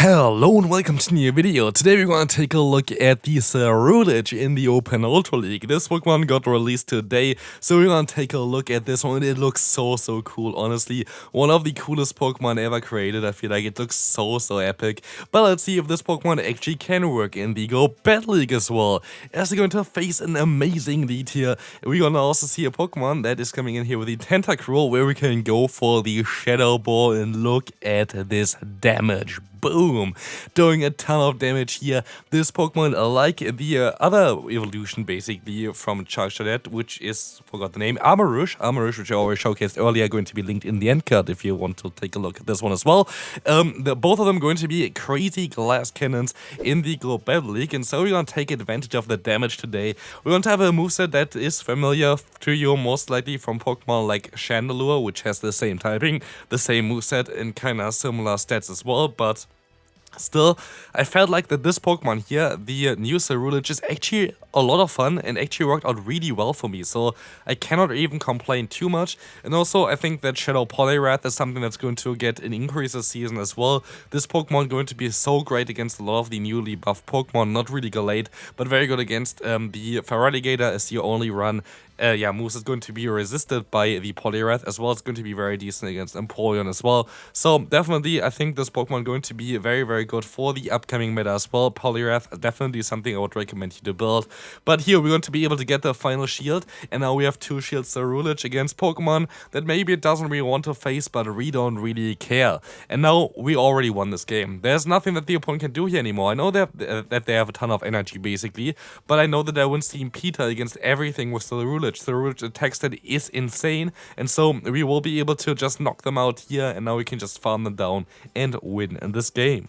Hello and welcome to a new video. Today we're going to take a look at the Ceruledge in the Open Ultra League. This Pokemon got released today, so we're going to take a look at this one. It looks so cool, honestly. One of the coolest Pokemon ever created. I feel like it looks so epic. But let's see if this Pokemon actually can work in the Go Battle League as well. As we're going to face an amazing lead here. We're going to also see a Pokemon that is coming in here with the Tentacruel, where we can go for the Shadow Ball and look at this damage. Boom! Doing a ton of damage here. This Pokemon, like the other evolution basically from Ceruledge, which is, forgot the name, Armarouge, which I already showcased earlier, going to be linked in the end card if you want to take a look at this one as well. Both of them going to be crazy glass cannons in the Go Battle League, and so we're going to take advantage of the damage today. We're going to have a moveset that is familiar to you most likely from Pokemon like Chandelure, which has the same typing, the same moveset, and kind of similar stats as well, but still, I felt like that this Pokemon here, the new Ceruledge, is actually a lot of fun and actually worked out really well for me, so I cannot even complain too much. And also, I think that Shadow Poliwrath is something that's going to get an increase this season as well. This Pokemon going to be so great against a lot of the newly buffed Pokemon, not really Gallade, but very good against the Feraligatr as your only run. Moose is going to be resisted by the Poliwrath as well. It's going to be very decent against Empoleon as well. So definitely, I think this Pokemon going to be very good for the upcoming meta as well. Poliwrath definitely something I would recommend you to build. But here we're going to be able to get the final shield, and now we have two shields Ceruledge against Pokemon that maybe it doesn't really want to face, but we don't really care. And now we already won this game. There's nothing that the opponent can do here anymore. I know that they have a ton of energy basically, but I know that I win Steam Peter against everything with Ceruledge. Ceruledge attack stat is insane, and so we will be able to just knock them out here, and now we can just farm them down and win in this game.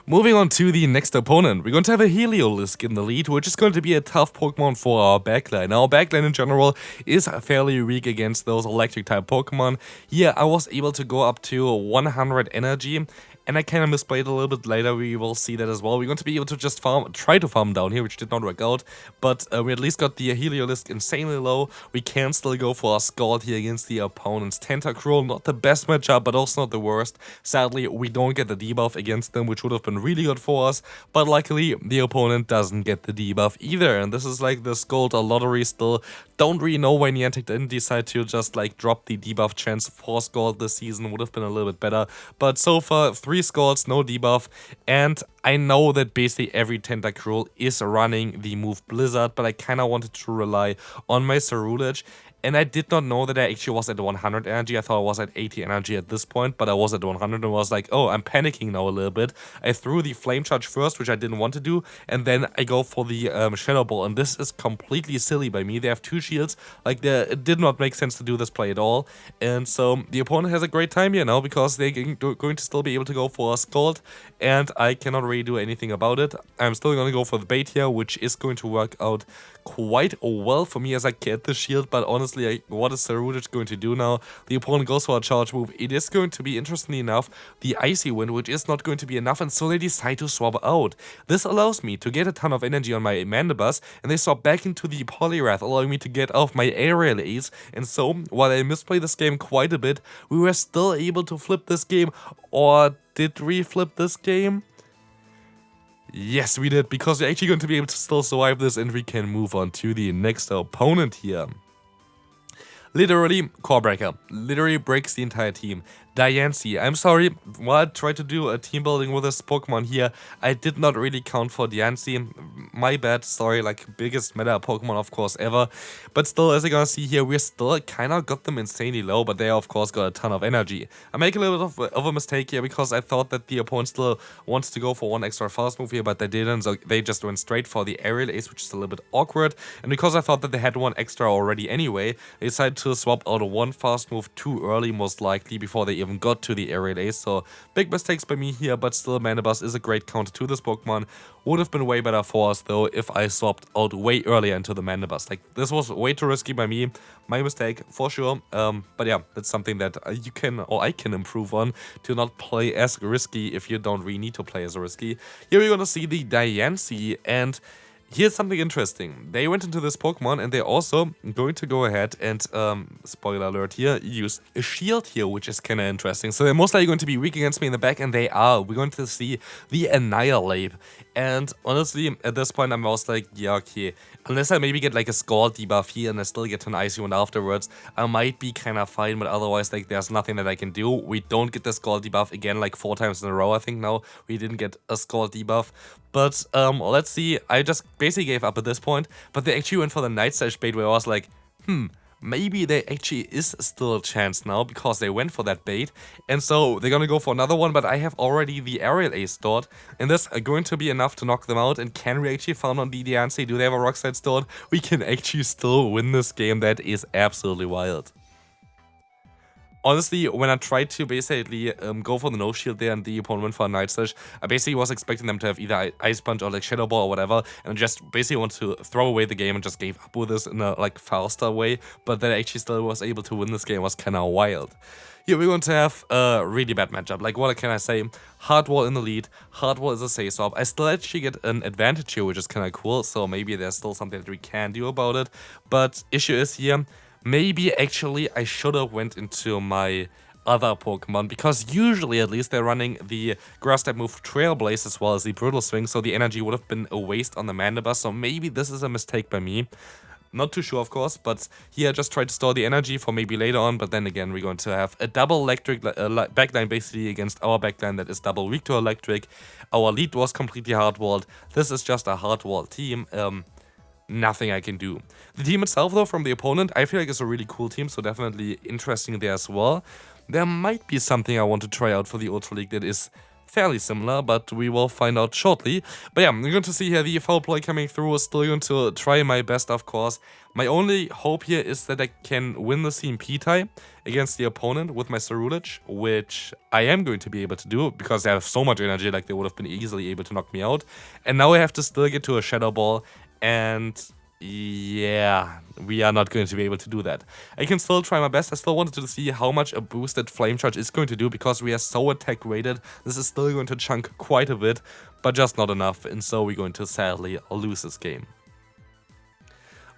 Moving on to the next opponent, we're going to have a Heliolisk in the lead, which is going to be a tough Pokemon for our backline. Our backline in general is fairly weak against those electric type Pokemon. Here I was able to go up to 100 energy, and I kind of misplayed a little bit later. We will see that as well. We're going to be able to just try to farm down here, which did not work out. But we at least got the Heliolisk insanely low. We can still go for a Scald here against the opponent's Tentacruel. Not the best matchup, but also not the worst. Sadly, we don't get the debuff against them, which would have been really good for us. But luckily, the opponent doesn't get the debuff either. And this is like the Scald lottery still. Don't really know why Niantic didn't decide to just like drop the debuff chance for Scald this season. Would have been a little bit better. But so far, 3 Scalds, no debuff, and I know that basically every Tentacruel is running the move Blizzard, but I kind of wanted to rely on my Ceruledge. And I did not know that I actually was at 100 energy. I thought I was at 80 energy at this point, but I was at 100 and was like, oh, I'm panicking now a little bit. I threw the Flame Charge first, which I didn't want to do, and then I go for the Shadow Ball, and this is completely silly by me. They have 2 shields. Like, it did not make sense to do this play at all. And so the opponent has a great time here now because they're going to still be able to go for a Scald, and I cannot really do anything about it. I'm still going to go for the bait here, which is going to work out quite well for me as I get the shield, but honestly, what is Ceruledge going to do now? The opponent goes for a charge move. It is going to be, interestingly enough, the Icy Wind, which is not going to be enough, and so they decide to swap out. This allows me to get a ton of energy on my Mandibuzz, and they swap back into the Poliwrath, allowing me to get off my Aerial Ace, and so, while I misplay this game quite a bit, we were still able to flip this game. Or did we flip this game? Yes, we did, because we're actually going to be able to still survive this, and we can move on to the next opponent here. Literally, Core Breaker. Literally breaks the entire team. Diancie. I'm sorry, while I tried to do a team building with this Pokemon here, I did not really count for Diancie. My bad, sorry, like biggest meta Pokemon of course ever. But still, as you're gonna see here, we still kind of got them insanely low, but they of course got a ton of energy. I make a little bit of a mistake here because I thought that the opponent still wants to go for one extra fast move here, but they didn't, so they just went straight for the Aerial Ace, which is a little bit awkward. And because I thought that they had one extra already anyway, they decided to swap out one fast move too early, most likely, before they even got to the Aerial Ace. So big mistakes by me here, but still Mandibuzz is a great counter to this Pokemon. Would have been way better for us though if I swapped out way earlier into the Mandibuzz. Like, this was way too risky by me. My mistake for sure. But yeah, that's something that you can, or I can, improve on, to not play as risky if you don't really need to play as risky. Here we're gonna see the Diancie, and Here's something interesting. They went into this Pokemon and they're also going to go ahead and, spoiler alert here, use a shield here, which is kind of interesting. So they're most likely going to be weak against me in the back, and they are. We're going to see the Annihilate. And honestly, at this point, I'm also like, yeah, okay. Unless I maybe get like a Scald debuff here and I still get to an Icy Wind afterwards, I might be kind of fine, but otherwise, like, there's nothing that I can do. We don't get the Scald debuff again, like 4 times in a row, I think now. We didn't get a Scald debuff. But let's see. I just basically gave up at this point, but they actually went for the Night Slash bait where I was like, maybe there actually is still a chance now because they went for that bait. And so they're gonna go for another one, but I have already the Aerial Ace stored, and this is going to be enough to knock them out. And can we actually farm on DD and say, do they have a Rock Slide stored? We can actually still win this game. That is absolutely wild. Honestly, when I tried to basically go for the no shield there and the opponent went for a Night Slash, I basically was expecting them to have either Ice Punch or like Shadow Ball or whatever, and just basically want to throw away the game and just gave up with this in a like faster way, but that I actually still was able to win this game was kind of wild. Here we're going to have a really bad matchup. Like, what can I say? Hard Wall in the lead. Hard Wall is a safe swap. I still actually get an advantage here, which is kind of cool, so maybe there's still something that we can do about it. But issue is here, maybe actually I should have went into my other Pokemon, because usually at least they're running the grass type move Trailblaze as well as the Brutal Swing, so the energy would have been a waste on the Mandibuzz, so maybe this is a mistake by me. Not too sure, of course, but here I just tried to store the energy for maybe later on, but then again we're going to have a double electric backline basically against our backline that is double weak to electric. Our lead was completely hard-walled. This is just a hard-walled team. Nothing I can do. The team itself, though, from the opponent, I feel like it's a really cool team, so definitely interesting there as well. There might be something I want to try out for the Ultra League that is fairly similar, but we will find out shortly. But yeah, we're going to see here the foul play coming through. Still going to try my best, of course. My only hope here is that I can win the CMP tie against the opponent with my Ceruledge, which I am going to be able to do because they have so much energy, like they would have been easily able to knock me out. And now I have to still get to a Shadow Ball. And yeah, we are not going to be able to do that. I can still try my best. I still wanted to see how much a boosted Flame Charge is going to do because we are so attack rated. This is still going to chunk quite a bit, but just not enough. And so we're going to sadly lose this game.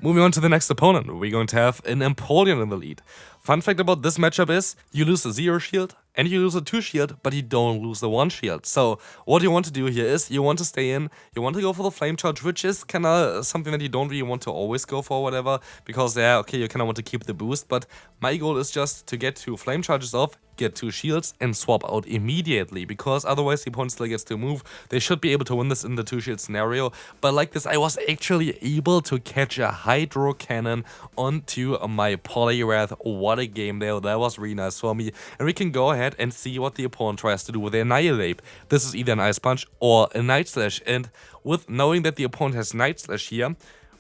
Moving on to the next opponent, we're going to have an Empoleon in the lead. Fun fact about this matchup is, you lose a 0 shield and you lose a 2 shield, but you don't lose the 1 shield. So what you want to do here is, you want to stay in, you want to go for the Flame Charge, which is kind of something that you don't really want to always go for or whatever, because yeah, okay, you kind of want to keep the boost, but my goal is just to get 2 Flame Charges off, get 2 shields, and swap out immediately, because otherwise the opponent still gets to move. They should be able to win this in the 2 shield scenario, but like this, I was actually able to catch a Hydro Cannon onto my Poliwrath. What a game there, that was really nice for me. And we can go ahead and see what the opponent tries to do with their Annihilate. This is either an Ice Punch or a Night Slash, and with knowing that the opponent has Night Slash here,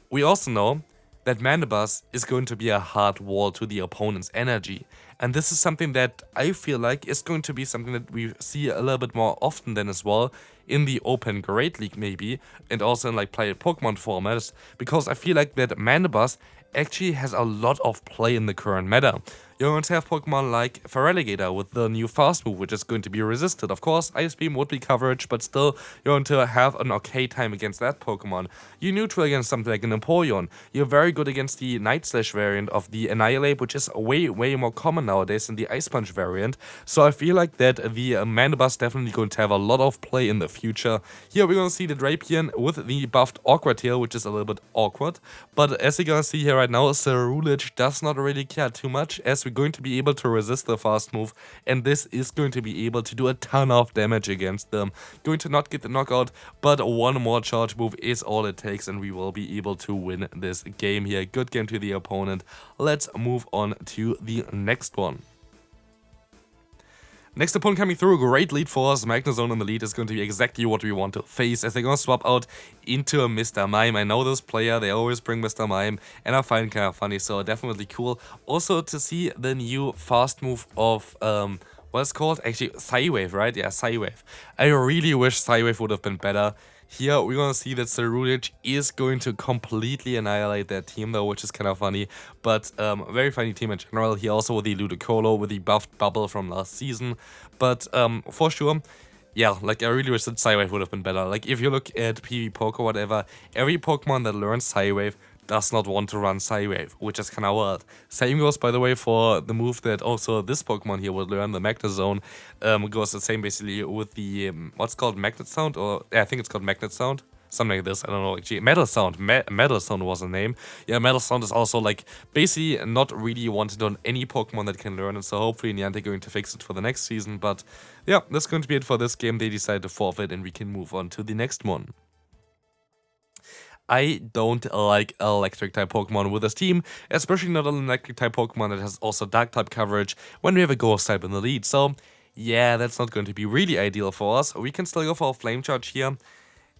we also know that Mandibuzz is going to be a hard wall to the opponent's energy. And this is something that I feel like is going to be something that we see a little bit more often than as well in the Open Great League maybe, and also in like played Pokemon formats, because I feel like that Mandibuzz actually has a lot of play in the current meta. You're going to have Pokemon like Feraligatr with the new fast move, which is going to be resisted. Of course, Ice Beam would be coverage, but still, you're going to have an okay time against that Pokemon. You're neutral against something like an Empoleon. You're very good against the Night Slash variant of the Annihilate, which is way more common nowadays than the Ice Punch variant. So I feel like that the Mandibuzz definitely going to have a lot of play in the future. Here we're going to see the Drapion with the buffed Awkward Tail, which is a little bit awkward. But as you're going to see here right now, Ceruledge does not really care too much, as we're going to be able to resist the fast move, and this is going to be able to do a ton of damage against them. Going to not get the knockout, but one more charge move is all it takes, and we will be able to win this game here. Good game to the opponent. Let's move on to the next one. Next opponent coming through, a great lead for us. Magnezone in the lead is going to be exactly what we want to face, as they're going to swap out into a Mr. Mime. I know this player, they always bring Mr. Mime, and I find it kind of funny, so definitely cool. Also to see the new fast move of, what's it called? Actually, Psywave, right? Yeah, Psywave. I really wish Psywave would have been better. Here we're going to see that Ceruledge is going to completely annihilate their team though, which is kind of funny, but very funny team in general. Here also with the Ludicolo, with the buffed bubble from last season, but for sure, Yeah, like I really wish that Psywave would have been better. Like if you look at PvPoke or whatever, every Pokemon that learns Psywave does not want to run Psywave, which is kind of wild. Same goes, by the way, for the move that also this Pokemon here would learn, the Magnet Zone. Goes the same basically with the, what's called Magnet Sound, or yeah, I think it's called Magnet Sound. Something like this, I don't know, actually. Metal Sound, Metal Sound was the name. Yeah, Metal Sound is also like basically not really wanted on any Pokemon that can learn it, so hopefully Niantic going to fix it for the next season. But yeah, that's going to be it for this game. They decided to forfeit and we can move on to the next one. I don't like electric type Pokemon with this team, especially not an electric type Pokemon that has also dark type coverage when we have a ghost type in the lead. So yeah, that's not going to be really ideal for us. We can still go for a Flame Charge here.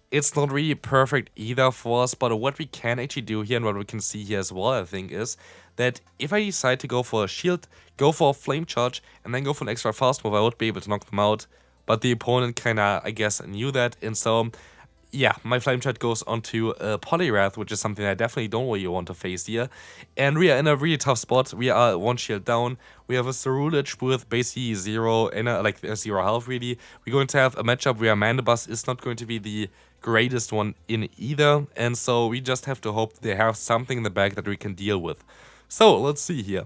It's not really perfect either for us, but what we can actually do here and what we can see here as well, I think, is that if I decide to go for a shield, go for a Flame Charge, and then go for an extra fast move, I would be able to knock them out. But the opponent kinda, I guess, knew that, and so yeah, my Flame Charge goes onto Poliwrath, which is something I definitely don't really want to face here. And we are in a really tough spot. We are one shield down. We have a Ceruledge with basically zero health really. We're going to have a matchup where Mandibuzz is not going to be the greatest one in either. And so we just have to hope they have something in the back that we can deal with. So let's see here.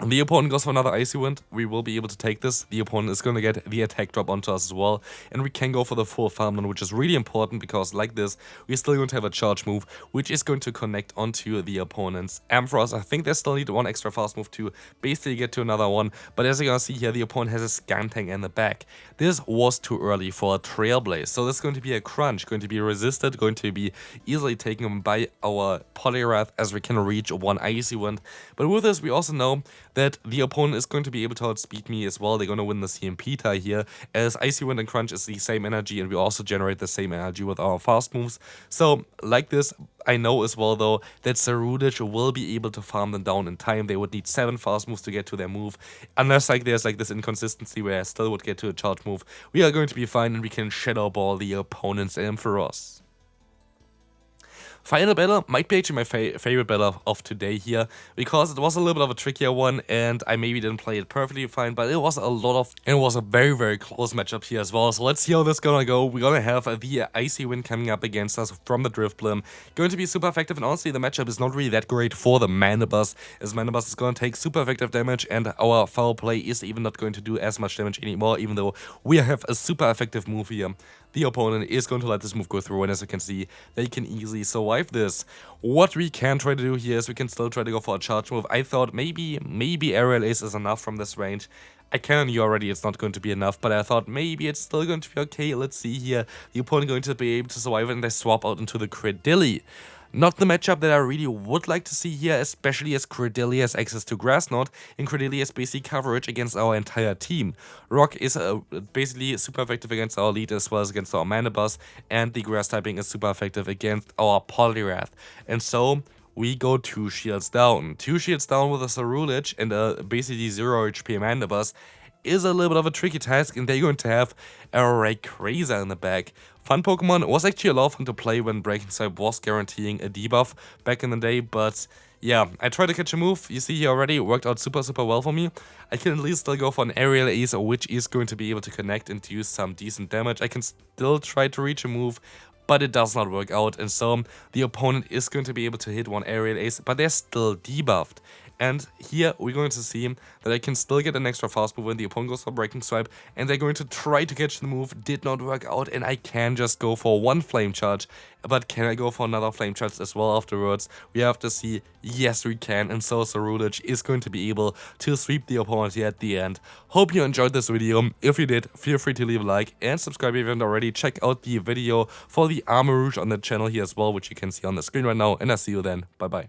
The opponent goes for another Icy Wind. We will be able to take this. The opponent is going to get the attack drop onto us as well. And we can go for the full farmland, which is really important because like this, we're still going to have a charge move, which is going to connect onto the opponent's Ampharos. I think they still need one extra fast move to basically get to another one. But as you can see here, the opponent has a Scantank in the back. This was too early for a Trailblaze. So this is going to be a crunch, going to be resisted, going to be easily taken by our Poliwrath as we can reach one Icy Wind. But with this, we also know that the opponent is going to be able to outspeed me as well. They're going to win the CMP tie here, as Icy Wind and Crunch is the same energy, and we also generate the same energy with our fast moves. So, like this, I know as well, though, that Ceruledge will be able to farm them down in time. They would need 7 fast moves to get to their move. Unless like there's like this inconsistency where I still would get to a charge move, we are going to be fine, and we can Shadow Ball the opponent's Ampharos. Final battle might be actually my favorite battle of today here, because it was a little bit of a trickier one, and I maybe didn't play it perfectly fine, but it was a very, very close matchup here as well. So let's see how this is gonna go. We're gonna have the Icy Wind coming up against us from the Drifblim. Going to be super effective, and honestly, the matchup is not really that great for the Mandibuzz, as Mandibuzz is gonna take super effective damage, and our foul play is even not going to do as much damage anymore, even though we have a super effective move here. The opponent is going to let this move go through, and as you can see, they can easily survive this. What we can try to do here is we can still try to go for a charge move. I thought maybe Aerial Ace is enough from this range. I can knew already it's not going to be enough, but I thought maybe it's still going to be okay. Let's see here. The opponent going to be able to survive it, and they swap out into the Credilli. Not the matchup that I really would like to see here, especially as Credilli has access to Grass Knot, and Credilli has basically coverage against our entire team. Rock is basically super effective against our lead as well as against our Mandibuzz, and the Grass typing is super effective against our Poliwrath. And so we go 2 shields down. 2 shields down with a Ceruledge and a basically 0 HP Mandibuzz is a little bit of a tricky task, and they're going to have a Rayquaza in the back. Fun Pokemon. It was actually a lot of fun to play when Breaking Swipe was guaranteeing a debuff back in the day, but yeah, I tried to catch a move. You see here already, it worked out super well for me. I can at least still go for an Aerial Ace, which is going to be able to connect and do some decent damage. I can still try to reach a move, but it does not work out, and so the opponent is going to be able to hit one Aerial Ace, but they're still debuffed. And here we're going to see that I can still get an extra fast move when the opponent goes for Breaking Swipe, and they're going to try to catch the move. Did not work out, and I can just go for one Flame Charge. But can I go for another Flame Charge as well afterwards? We have to see. Yes, we can, and so Ceruledge is going to be able to sweep the opponent here at the end. Hope you enjoyed this video. If you did, feel free to leave a like and subscribe if you haven't already. Check out the video for the Armarouge on the channel here as well, which you can see on the screen right now, and I'll see you then. Bye bye.